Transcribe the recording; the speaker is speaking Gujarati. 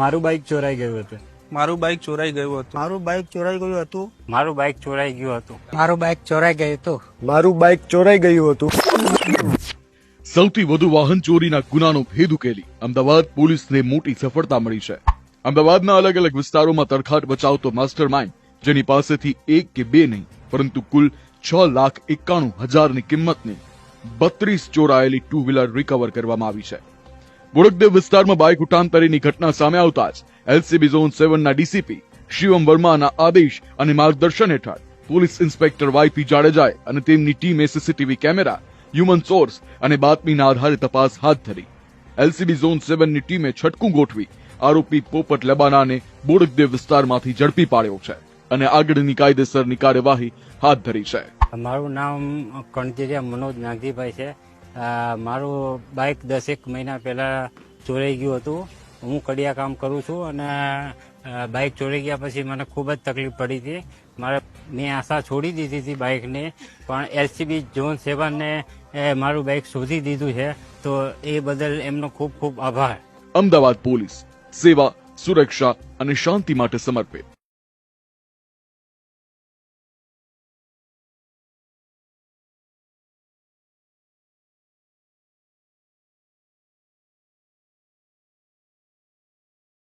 મારું બાઇક ચોરાઈ ગયું હતું. મારું બાઇક ચોરાઈ ગયું હતું. મારું બાઇક ચોરાઈ ગયું હતું. મારું બાઇક ચોરાઈ ગયું હતું. મારું બાઇક ચોરાઈ ગયું હતું. મારું બાઇક ચોરાઈ ગયું હતું. સૌથી વધુ વાહન ચોરીના ગુનાનો ભેદ ઉકેલી અમદાવાદ પોલીસને મોટી સફળતા મળી છે. અમદાવાદના અલગ અલગ વિસ્તારોમાં તરખાટ બચાવતો માસ્ટર માઇન્ડ, જેની પાસેથી એક કે બે નહીં પરંતુ કુલ 6,91,000ની કિંમતની 32 ચોરાયેલી ટુ વ્હીલર રિકવર કરવામાં આવી છે. બોડકદેવ વિસ્તારમાં બાઇક ઉટાંતરીની ઘટના સામે આવતા જ એલસીબી ઝોન 7ના ડીસીપી શિવમ વર્માના આદેશ અને માર્ગદર્શન હેઠળ પોલીસ ઇન્સ્પેક્ટર વાયપી જાડેજાએ અને તેમની ટીમે સીસીટીવી કેમેરા, હ્યુમન સોર્સ અને બાતમીના આધારે તપાસ હાથ ધરી. એલસીબી ઝોન 7ની ટીમે છટકું ગોઠવી આરોપી પોપટ લેબાનાને બોડકદેવ વિસ્તારમાંથી ઝડપી પાડ્યો છે અને આગળની કાયદેસરની કાર્યવાહી હાથ ધરી છે. મારું નામ કણજીરિયા મનોજ નાગજીભાઈ છે. મારું બાઇક 10 મહિના પહેલા ચોરાઈ ગયું હતું. હું કડિયા કામ કરું છું અને બાઇક ચોરાઈ ગયા પછી મને ખૂબ જ તકલીફ પડી હતી. મેં આશા છોડી દીધી હતી બાઇકને, પણ એલસીબી ઝોન 7ને મારું બાઇક શોધી દીધું છે, તો એ બદલ એમનો ખૂબ ખૂબ આભાર. અમદાવાદ પોલીસ સેવા, સુરક્ષા અને શાંતિ માટે સમર્પિત.